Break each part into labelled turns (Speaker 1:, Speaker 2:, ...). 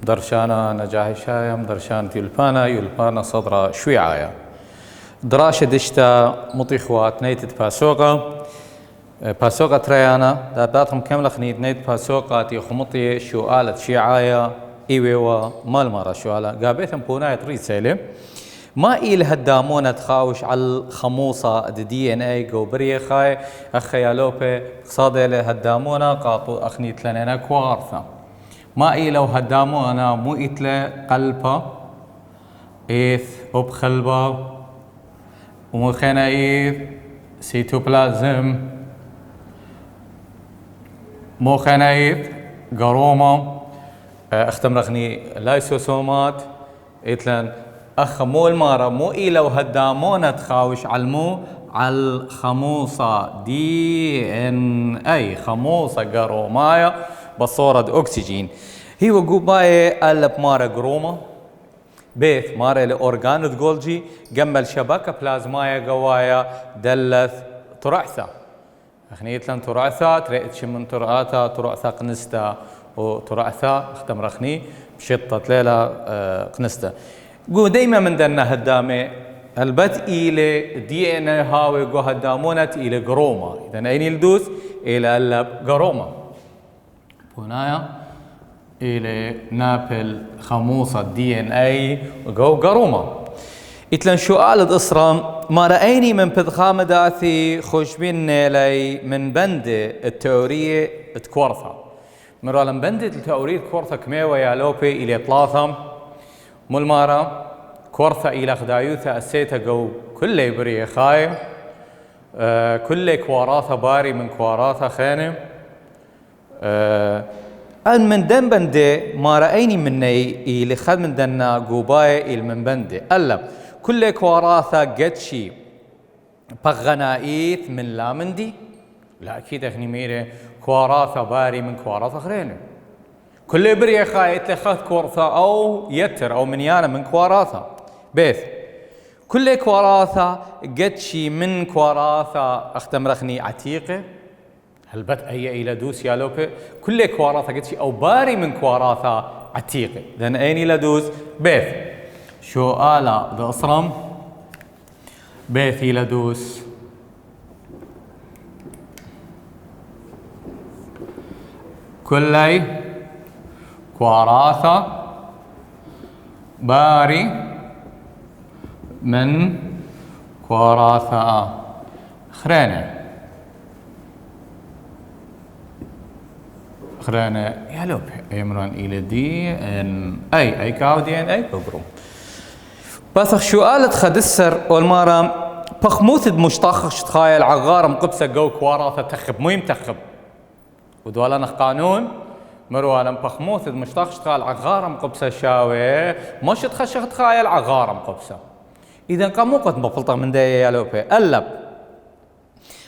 Speaker 1: درشانا نجاح شايم درشان يلبانا صدرا شويعايا دراشة دشتا مطيخوات نيتت باسوقة تريانا داتهم كاملة خنيت نيت باسوقة تي خمطي شوالة شيعايا إيويوا مالمارا شوالا قابيثم بوناية ريسيلي ما إيل هدامونة تخاوش على الخموصة دي ان اي جو بريخاي اخيالوبي قصادي هدامونة قاطو اخنيت لنا كوارثة ما إيلو هدامونة مو إتلي قلبة إيث أبخلبة ومو خينا إيث سيتوبلازم مو خينا إيث قرومة اختم رخني لايسوسومات إتلن أخ مو المارة مو إيلو هدامونة تخاوش على الخموصة دي ان اي خموصة قرومايا بصورة أكسجين هي وقوباية قلب مارا قرومة بيث مارا لأورغانو تقولجي جمل شبكة بلازمايا قوايا دلث ترعثة أخنيت لن ترعثة تريتش من ترعثة ترعثة قنستا وترعثة اختم رخني بشطة ليلة قنستا قو دايما من دنا هدامي البت إلى دي ان هاوي قو هدامونة إلى قرومة إذن أين يلدوس إلى قلب قرومة هنايا إلى نابل خموصة دي ان اي وقو قرومة إتلن سؤال إصرام ما رأيني من بضخام داثي خوش بين لي من بند التورية تكورثة مرة لم بند التورية تكورثة كميوة يا لوبي إلى طلاثم ملمارة كورثة إلى خدايوثة أسيتها قو كل بري خاي كل كواراثة باري من كواراثة خانم أن من دن بندي ما رأيني مني إلي خد من دنا قوباي إلي من بندي ألم كل كواراثة قدشي بغنائيث من لا مندي لا أكيد أخني ميري كواراثة باري من كواراثة خريني كل بري خايت لخذ كورثة أو يتر أو منيانا من كواراثة بيث كل كواراثة قدشي من كواراثة أختم رخني عتيقة هلبت أي إلى دوس يا لوبي كل كواراثة قدشي أو باري من كواراثة عتيقة لأن أين إلى دوس بيث شو آلا ذا أصرم بيث إلى دوس كلي كواراثة باري من كواراثة خرينة يا لوب يمرن إلى دي ان اي كاو دي ان اي بقرو بس شو قالت خدسر والمارا بخموث مشطخ تخايل عغار مقبسة جو كواراثة تخب مو يمتخب ودوالنا قانون مروالا بخموث مشطخ تخايل عغار مقبسة شاوي مش تخايل عغار مقبسة إذا كان مو قد مبلطخ من دايا يا لوبي ألب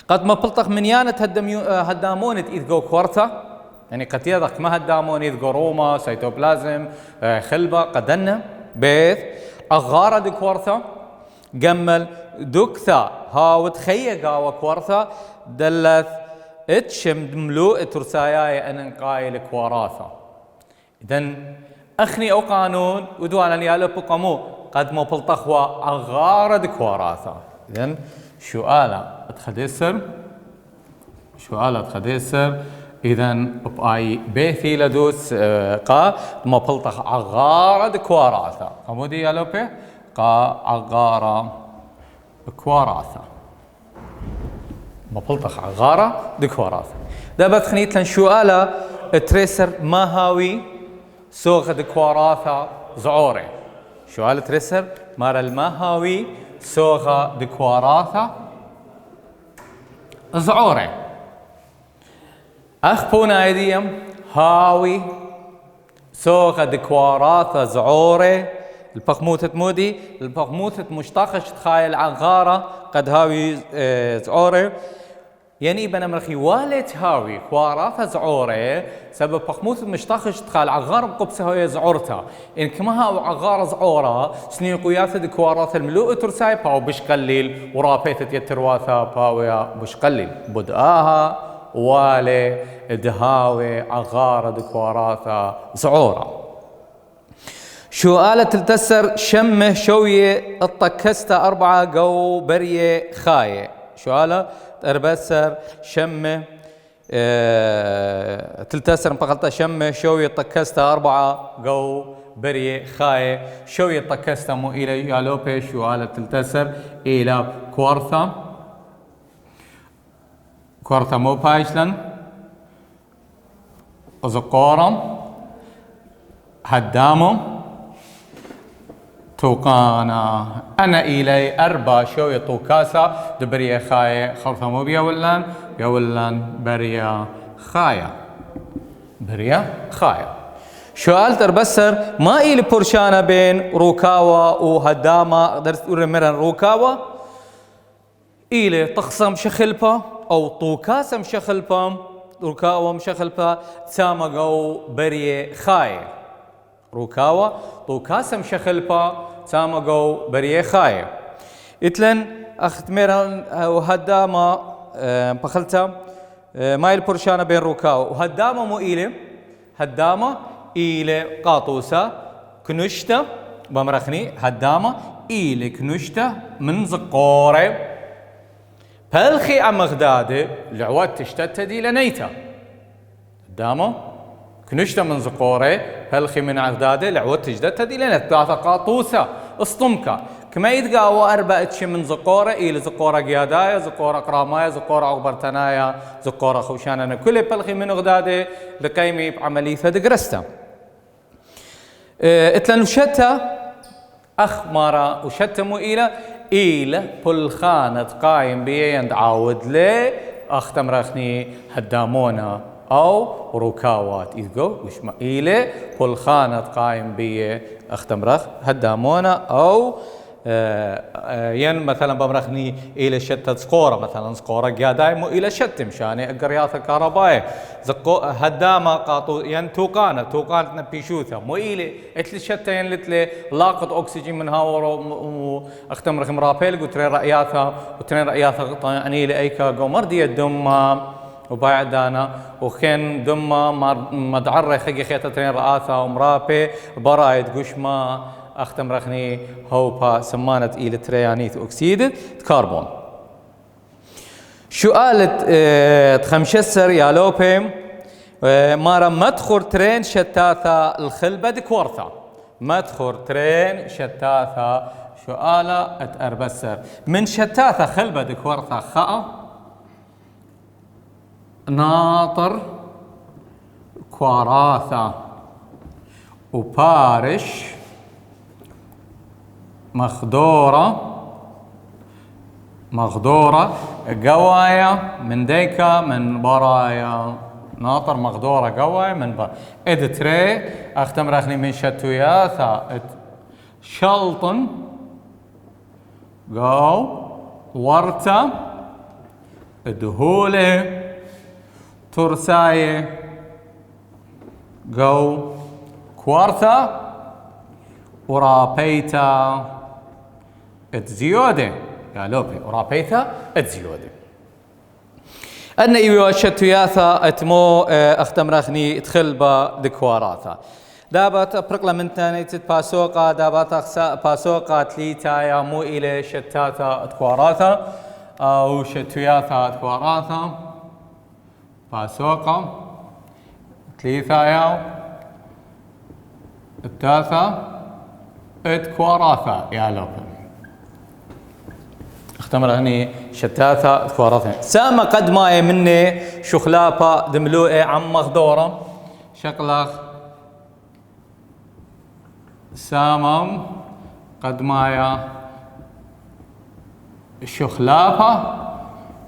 Speaker 1: قد مبلطخ من يانت هدامونة إذ جو كورثة يعني قد يضخ ما هدامون إذ قرومة سيتوبلازم خلبة قدنا بيث أغارة دي كورثة جمل دكثة هاو تخيق هاو كورثة دلث اتشم دملوء ترساياي أن قايل كوراثة إذن أخني أو قانون ودوانا ليالو بقمو قد ما بلطخوا أغارة دي كوراثة إذن سؤالة تخديسر إذن بأي بيثي لدوس قا ما بلطخ أغارة دي كوراثة قمودي يالو بي قا أغارة كوراثة ما بلطخ أغارة دي كوراثة دابا تخنيت لن سؤالة تريسر ما هاوي سوغ دي كوراثة زعوري سؤال تريسر مار المهاوي سوغا دكواراثا زعوري أخبونا أيديهم هاوي سوغا دكواراثا زعوري البقموثة مودي البقموثة مشتاقش تخايل عغارة قد هاوي زعوري يعني بنا مرخي والت هاوي كواراثة زعوري سبب بخموث مشتاخش تخال عغار بقبسة هاي زعورتها إن كما هاو عغار زعورة سنين قياثة دي كواراثة الملوء ترساي باو بش قليل ورابيثة يترواثة باويا بش قليل بدآها والي دهاوي عغارة دي كواراثة زعورة شو آلة تلتسر شمه شوية الطكستة 4 قو برية خاية. شو آلة تربسر شمه تلتسر مقلطة شمه شوية طكستة 4 قو برية خاية. شوية طكستة مو إلى يالوبي. شو آلة تلتسر إلى كورثا مو بايشلن زقورم هدامو توقانا أنا إلي 4 شوية طوكاسة دبرية خاية خرثة مو بيولان برية خاية برية خاية. سؤال تربسر ما إلي برشانة بين روكاوة وهدامة درست أورمرن روكاوة إلي تخصم شخلبا أو طوكاسة مشخلبا روكاوة مشخلبا تسامقو برية خاية. روكاوة طوكاسة مشخلبا تسامقو برية خاية. إتلن أخت ميران وهدامة بخلتا ما إلي برشانة بين روكاوة وهدامة مو إلي هدامة إلى قاطوسة كنشتة بمرخني هدامة إلى كنشتة من زقورة بلخي عم غدادة لعوات تشتت دي لنيتا هدامة كنشتة من زقورة بلخي من غدادة لعوات تشتت دي لنيتا قاطوسة اسطمكة كما يتقاوى 4 من زقورة إلى زقورة قيادايا زقورة قرامايا زقورة عقبرتنايا زقورة خوشاننا كل بلخي من غدادة لقيمي بعملية دقرستا. اتلن وشتا أخ مارا وشتا مو إلى بلخانة قايم بيند عاود لي أخ تمرخني هدامونا أو روكاوات إذقو وش ما إلى بلخانة قايم بي أخ تمرخ هدامونا أو ين مثلا بمرخني إلى شتة سقورة مثلا سقورة قياداي مو إلى شتة مشاني أقرياثة كهربائية هدامة قاطو ين توقانة نبيشوثة مو إلى إتلي شتة ين لتلي لاقط أكسجين من هاورو أختمرخ مرابيل وترين رأياثة يعني لأيكا قمردية دمّا وبعدنا وخين دمّا مدعرة خيجي خيطة ترين رآثة ومرابي برايد قشما أختم رخني هوبا سمانة إلى تريانيث أكسيد كربون. شو قالت تخمشسر يا لوبيم مارا مدخور ترين شتاثة الخلبة دكورثة مدخور ترين شتاثة شو قالة اتأربسر من شتاثة خلبة دكورثة خاء ناطر كواراثة وبارش مغدورة قوايا من ديكا من برايا ناطر مغدورة قوايا من برايا ادتري اختم رخني من شتوياثا شلطن قو ورتا دهولة ترساية قو كوارثا ورابيتا اتزيودة يا لوبي ورابيتا اتزيودة أن إيوه شتوياثا اتمو أختم رخني اتخلبا دكواراثا دابات برقلمنتا نيتت باسوقا دابات باسوقا تليتايا مو إلى شتاتا اتكواراثا أو شتوياثا اتكواراثا باسوقا تليتايا التاثا اتكواراثا يا لوبي اختمر هني شتاثا اتكواراثا سامة قد ماي مني شخلابا دملوئي عم مغدورة شقلخ سامم قد مايا شخلابا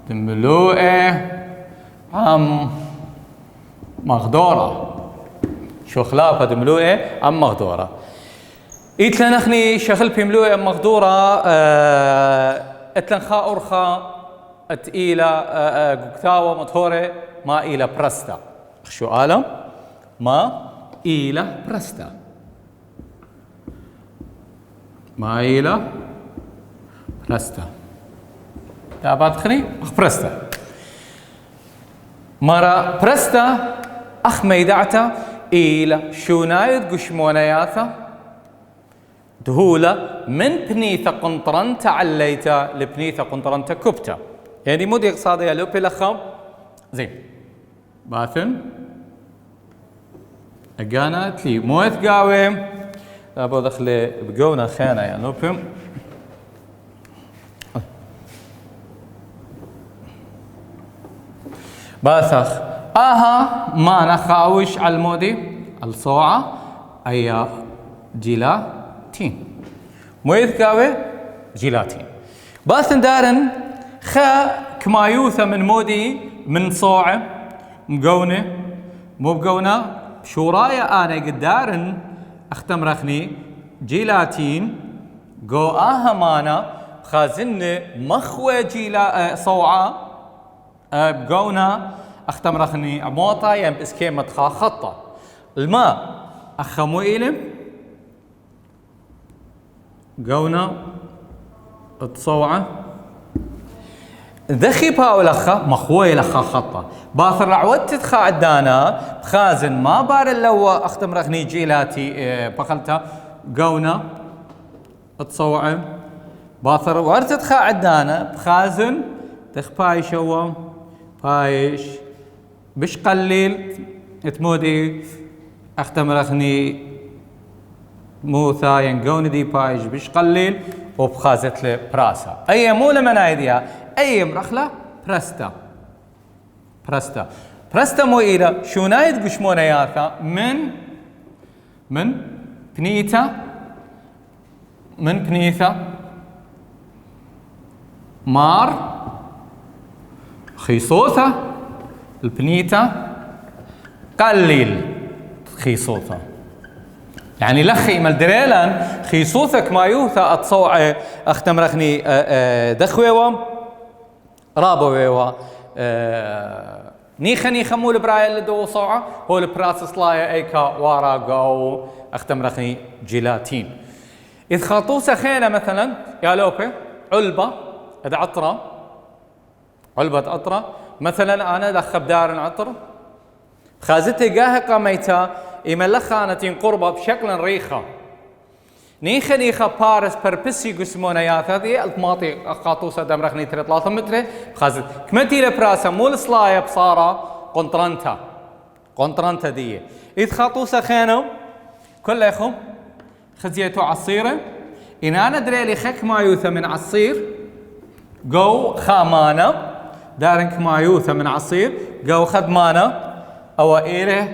Speaker 1: دملوئي عم مغدورة شخلابا دملوئي عم مغدورة إتلن أخني شغل بيملوئي عم مغدورة اتلن خا أرخا اتئيلة قكتاوة مطهورة ما إلى برستا شو عالم ما إلى برستا ما إلى برستا دابات خني أخ برستا مرا برستا أخ ميدعتا إلى شو نايد قشمونياثا دهولة من بنيثة قنطرنتا عليتا لبنيثة قنطرنتا كبتا. يعني مودي اقصادي يا لوبي لخم زين باثن اقانا تلي موث قاوي ابو دخلي بقونا خينا يا لوبي باثخ اها ما نخاوش على المودي الصوعة اي جيلاتين مويث قاوي جيلاتين باثن دارن خا كمايوثة من مودي من صوعة مقونة مو بقونة شو رايا أنا قدارن أختم رخني جيلاتين قو مانا خازن مخوة جيلا صوعة بقونة أختم رخني عموطة يم إسكيمة خطة الماء أخمو إلم قونة الصوعة ذخي باو لخا مخوي لخا خطة باثر عودت تدخا عدانا بخازن ما بار اللو اختم رخني جيلاتي بخلتها قونا تصوعه باثر ورت تدخا عدانا بخازن تخ بايش هو بايش بش قليل تمودي اختم رخني موثا ينقون دي بايش بش قليل وبخازت له براسا اي مو لمن ايديها اي مرخله برستا مو إيرا شو نايد قشمونا ياثا من بنيثا مار خيصوثة البنيتا قليل خيصوثة يعني لخي مالدريلان خيصوثك ما يوثا اتصوع اختم رخني دخويوا رابويوا نيخا مول برايا لدو صوعة هو البراس صلايا ايكا وارا قو اختم رخني جيلاتين اذ خاطوسة خينا مثلا يا لوبي علبة عطرة مثلا انا دخب دار عطر خازتي قاهقة ميتا يملخها أنا قربة بشكل ريخة نيخا بارس بربسي قسمونا ياثا ذي الطماطي خاطوسة دم رخني 3 متر خازت كمتي لبراسة مو الصلاية بصارة قنطرنتا دي إذ خاطوسة خينو كل إخو خزيتو عصيرة إن أنا دريلي خك ما يوثى من عصير قو خامانا دارنك ما يوثى من عصير قو خدمانا أو إيره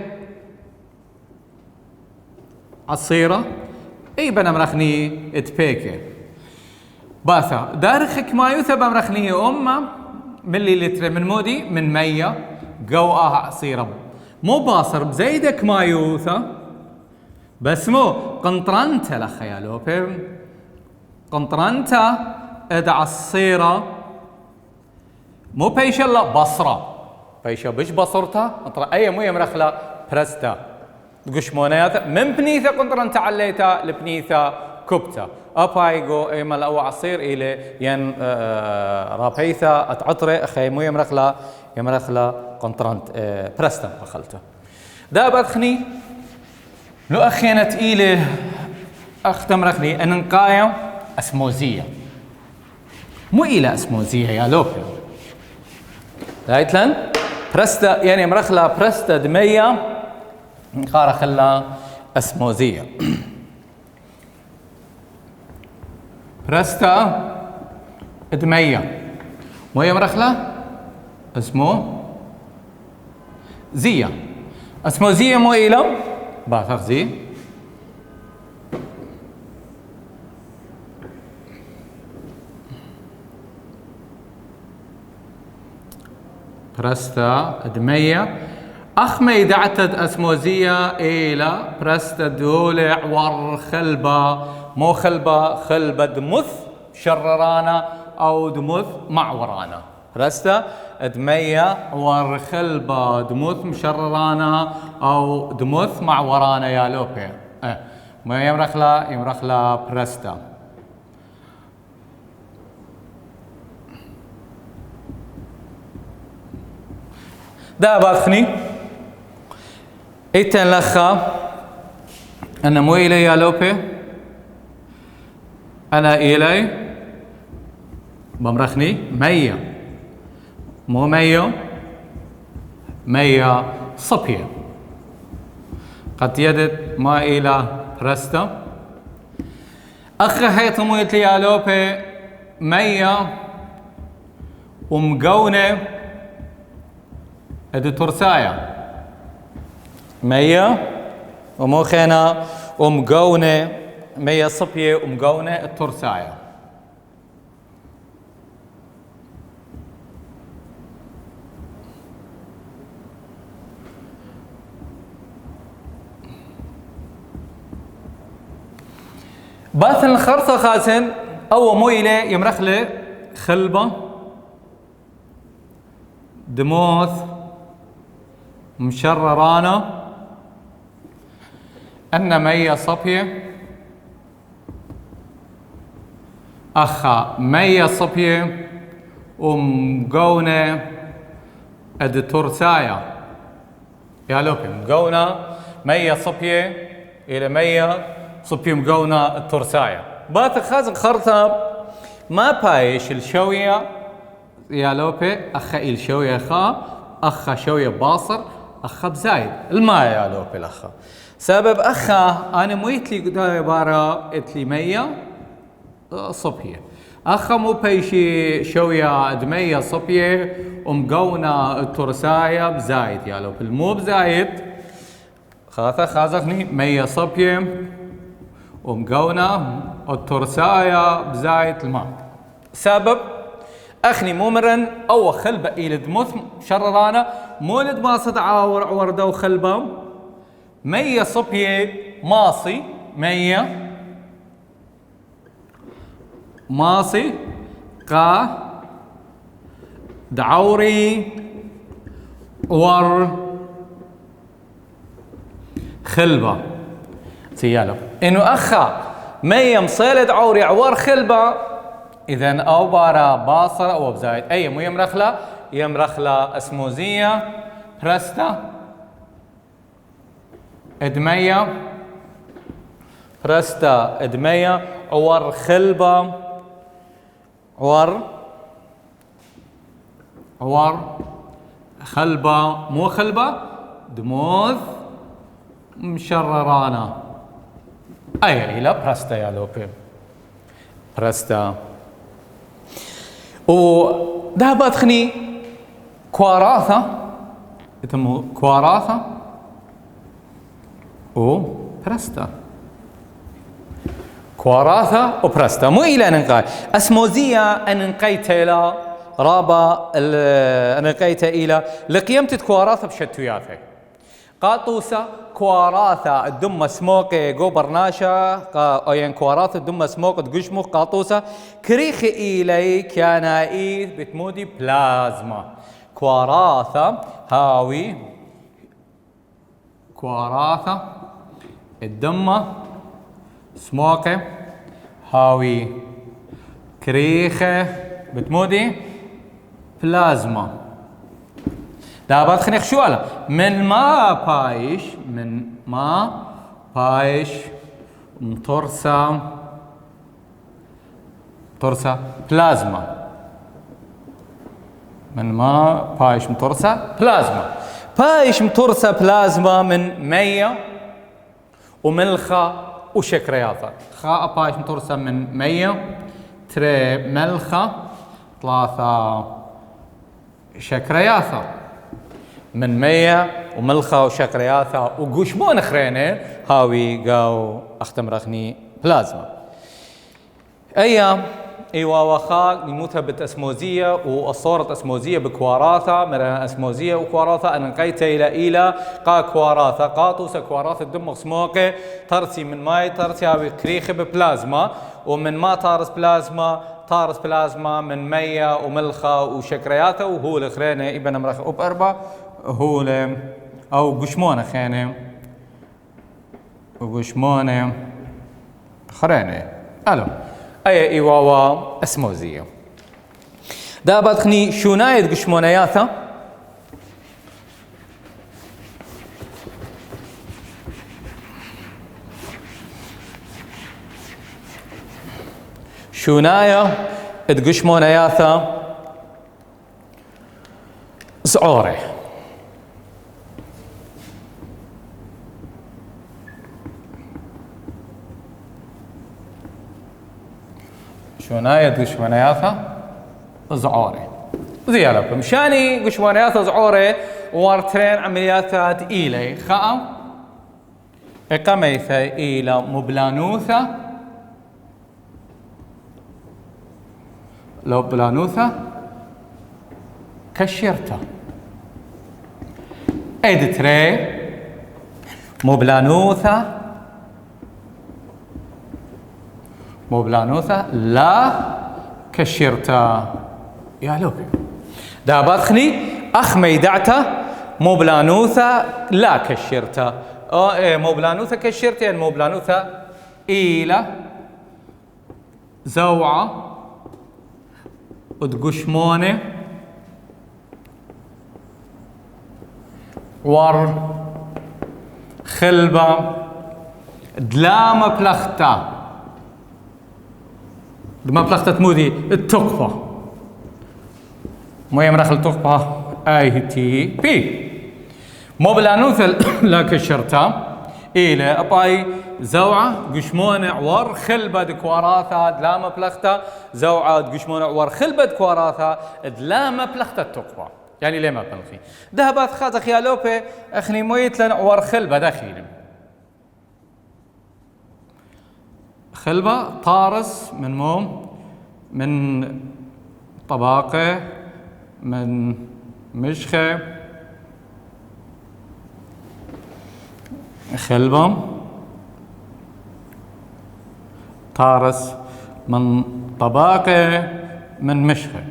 Speaker 1: عصيرة اي بنمرخني اتبيكي باثا دارخك ما يوثى بمرخني أمة ملي من مودي من 100 قوآها عصيرة مو باصر بزيدك ما يوثى بس مو قنطرنتا لخيالو فهم قنطرنتا اد عصيرة مو بيش الله بصرة بيش بش بصرتا اي مو يمرخلا برستا قشمونيات من بنيثة قنطرنتا عليتا لبنيثة كبتا ابايغو ايمال او عصير الى ين رابيثا اتعطري اخي مو يمرخلا قنطرنت برستا اخلته دا بدخني لو اخينت الى اختم رخني ان نقايا اسموزيه مو الى اسموزيه يا لوبي رايتلن برستا يعني مرخلا برستا دميه خارة خلا اسموزية برستا دمية وهي مرخلة اسمه زية اسموزية مو إيلو باثق زي برستا دمية أخمي دعتد أسموزية إلى برستا دولع ورخلبة مو خلبة دمث شررانا أو دمث معورانا برستا دمية ورخلبة دمث مشررانا أو دمث معورانا يا لوبي ما يمرخلا برستا دا باثني ايتن لخا انا مو الي يا لوبي أنا إلي بمرخني 100 مو 100 صبية قد يدت ما إلى برستا أخي هيتمو يتلي ألوبي 100 ومقونة ادي ترسايا 100 وموخينا ومقونة 100 صبية ومقونة الترسايا. باثن الخرطة خاسن أو مويلة يمرخلة خلبة دموث مشررانا أن 100 صبية أخا 100 صبية ومقونة أد ترسايا يا لوكي مقونة 100 صبية إلى 100 صبية مقونة الترسايا. بات خازن خرطة ما بايش الشوية يا لوبي أخا الشوية أخا شوية باصر أخا بزايد الماء يا لوبي الأخا سبب أخا أنا مويت لي قداية بارا إتلي 100 صبية أخا مو بايشي شوية دمية صبية ومقونة الترسايا بزايد يا لوبي المو بزايد خازخني 100 صبية ومقونة الترسايا بزايد الماء سبب أخني ممرن أو خلبة إلى دموث شررانا مولد ما صد عور دو خلبة 100 صبية ماصي 100 ماصي قا دعوري ور خلبة سيالو إنه أخا 100 مصيلة دعوري عور خلبة إذن أو بارا باصر أو بزايد أي مو يمرخلة اسموزية برستا إدمية برستا إدمية عور خلبة عور خلبة مو خلبة دموث مشررانا أي إلى برستا يا لوبي برستا وذهبت خني كواراثة يتم كواراثة وبرستا كواراثة وبرستا مو إلى ننقاي اسموزية أن نقيت إلى رابا أن نقيت إلى لقيمت كواراثة بشتوياته قاطوسة كواراثة الدم سموكي جو برناشا أين كواراثة الدم سموك تقشمو قاطوسة كريخي إلي كان إيد بتمودي بلازما كواراثة هاوي كواراثة الدم سموكي هاوي كريخة بتمودي بلازما دابات خنيخ شو على من ما بايش مترسة بلازما من ما بايش مترسة بلازما من 100 وملخة وشكرياطة خاء بايش مترسة من 100 تري ملخة 3 شكرياطة من 100 وملخة وشكرياثة وقشمون خرينة هاوي قاو اختمرخني بلازما ايام ايوا وخا نموتها بتاسموزية والصورة اسموزية بكواراثة مرنا اسموزية وكواراثة انا نقيتها الى قا كواراثة قاطوسة كواراثة الدم سموكي ترسي من ماي ترسي هاوي كريخة ببلازما ومن ما طارس بلازما من 100 وملخة وشكرياثة وهو الخرينة ابن مرخ وبأربع هو او قشمونه خينه وقشمونه خرينه الو اي ايواوا اسموزيه دابت خني شو نايد قشمونياثا شونايا تقشمونياثا زعوري. شونايا تقشمونياثا زعوري زيالكم شاني قشمونياثا زعوري وارترين عمليات إيلي خاء إقاميثا إلى مبلانوثا لو بلانوثا كشيرتا إدتري مبلانوثا لا كشيرتا يا لوبي دا بدخني أخ ميدعتا مبلانوثا لا كشيرتا مبلانوثا كشيرتا يعني مبلانوثا إلى زوعة ودقشمونة ور خلبة دلامة بلختا دلامة بلختا تمودي التقفة موية مرخل تقفة اي تي بي مبلانوثا لا كشرتا إلى أباي زوعة قشمونة عور خلبة دكواراثا دلامة بلختا زوعة قشمونة عور خلبة دكواراثا دلامة بلختا التقفة يعني ليه ما بنخي ذهبت خاطر خيالوبي اخني مويت لن عور خلبة داخل خلبة طارس من موم من طباقة من مشخة خلبة طارس من طباقة من مشخة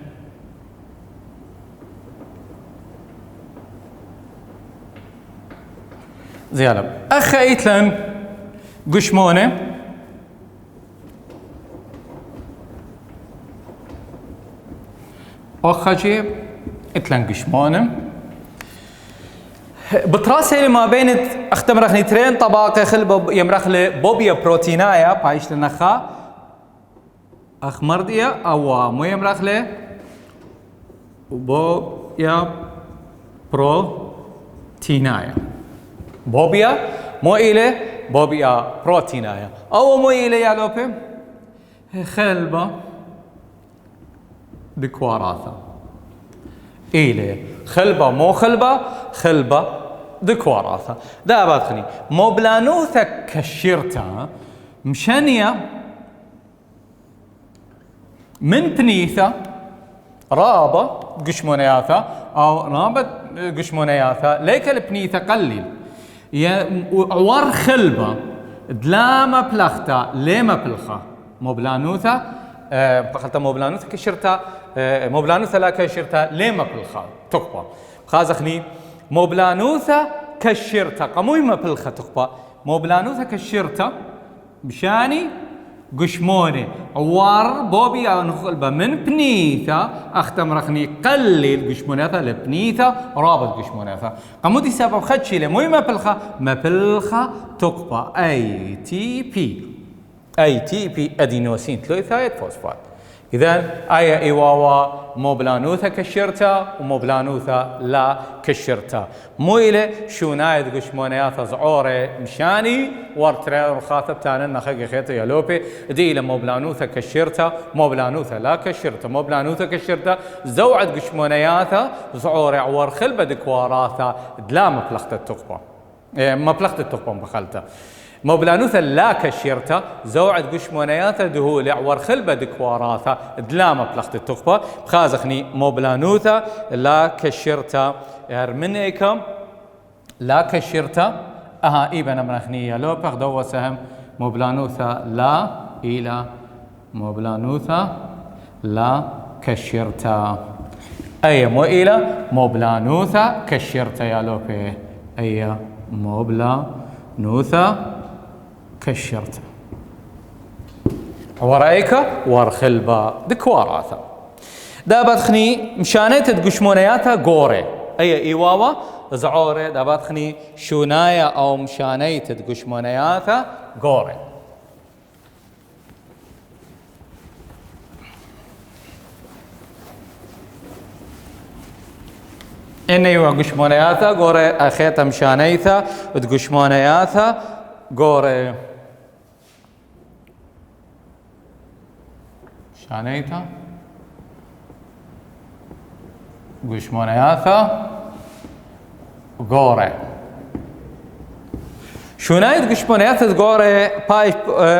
Speaker 1: زيالب أخ إيتلن قشمونة أخجي إتلن قشمونة بتراسي ما بين اختمرخني ترين طباقة خل يمرخل بوبيا بروتينايا بايش لنخا أخ مردية أو مو يمرخل بوبيا بروتينايا بوبيا مو إلى بوبيا بروتينايا أو مو إلى يا لوبي خلبة دكواراثا إلى خلبة مو خلبة دكواراثا دا بادخني موبلانوثا كشيرتا مشانيا من بنيثا رابة قشمونياثا أو رابة قشمونياثا ليك البنيثا قليل عور خلبة دلاما بلختا ليما بلخا موبلانوثا بخلتا موبلانوثا كشرتا موبلانوثا لا كشرتا ليما بلخا تقبا خازخني موبلانوثا كشرتا قموي ما بلخا تقبا موبلانوثا كشرتا بشاني قشموني عوار بوبي او نخلبه من بنيثا اختم رخني قلل قشمونيثا لبنيثا رابط قشمونيثا قمودي سبب خدشي لموي ما بلخا تقبا اي تي بي ادينوسين ثلاثايد فوسفات. إذن آية إيواوا موبلانوثا كشرتا وموبلانوثا لا كشرتا مو إلى شونايد قشمونياثا زعوري مشاني وارتري رخاثب تاننا خيقي خيطة يلوبي دي إلى موبلانوثا كشرتا موبلانوثا لا كشرتا موبلانوثا كشرتا زوعد قشمونياثا زعوري عور خلبة دكواراثا دلا مبلغت التقبة مبلغت التقبة بخلتا موبلانوثا لا كشيرتا زوعد قشمونياثا دهولي عور خلبة دكواراثا دلاما بلخت التقبة بخازخني موبلانوثا لا كشيرتا هرمنيكم لا كشيرتا إيبنا منخنية لو بخدوا سهم موبلانوثا لا إلى موبلانوثا لا كشيرتا أي مو إلى موبلانوثا كشيرتا يا لوبي أي موبلانوثا كشرته ورأيك ورخلبا دكواراثا دابتخني مشانيت تقشمونياتا غوري أي إيواوا زعوري دابتخني شونايا أو مشانيت تقشمونياتا غوري إني وقشمونياتا قوري أخيتا مشانيتا وتقشمونياتا قوري شانيتا قشمونياتا قوري شونايت قشمونياتا قوري باي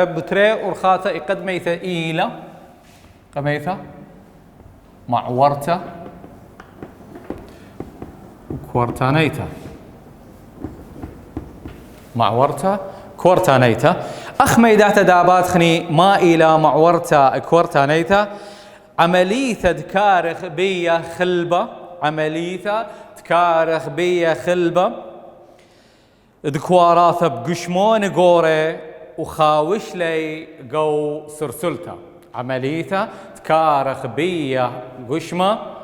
Speaker 1: بتري ورخاتا يقدميتا إيلا قميتا معورتا كورتانيتا معورتا كورتانيتا أخميداتا دابات خني ما إلى معورتا كورتانيتا عملية تكارخ بيا خلبة عملية تكارخ بيا خلبة ذكواراثا بقشمون قوري وخاوش لي قو سرسلتا عملية تكارخ بيا قشمة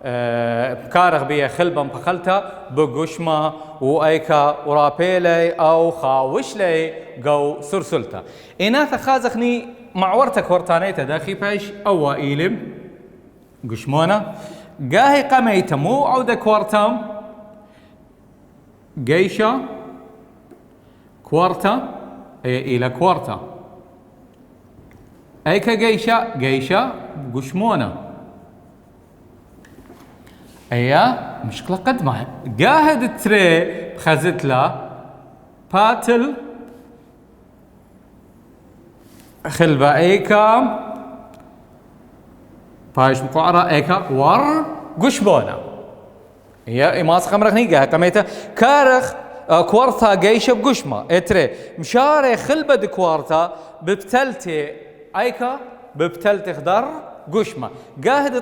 Speaker 1: بكارغ بيا خلبا بخلتا بقشمة وأيكا ورابيلي أو خاوشلي قو سرسلتا إناثا خازخني معورتا كورتانيتا داخي بايش أو إيلم قشمونا قاهي قميتا مو عودة كورتام قيشة كورتا إلى كورتا أيكا قيشة قشمونا ايا مشكلة قدمها قاهد التري خزت له باتل خلبة ايكا بايش مقعرة ايكا ور قشبونا ايا اماس خمرخني قاهد قميتا كارخ كورتا قيشة بقشمة اتري مشاري خلبة دكوارتا ببتلتي ايكا ببتلتي خضر قشمة قاهد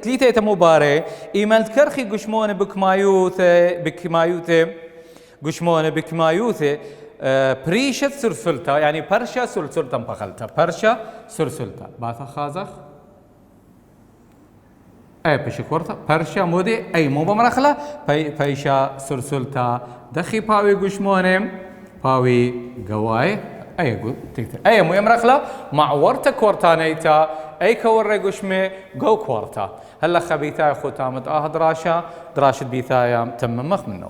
Speaker 1: تليتي تموباري إيمان كرخي قشمون بكمايوثي قشمون بكمايوثي بريشة سرسلتا يعني برشا سرسلتا مبخلتا برشا سرسلتا باثا خازخ اي بشكورتا برشا مودي اي مو بمرخلة بيشا سرسلتا دخي باوي قشمون باوي قواي اي مو يمرخلة معورتا كورتانيتا اي كوري قشمي قو كورتا هلا خبيثاي ختامت دراشة بيثايا تم مخ منه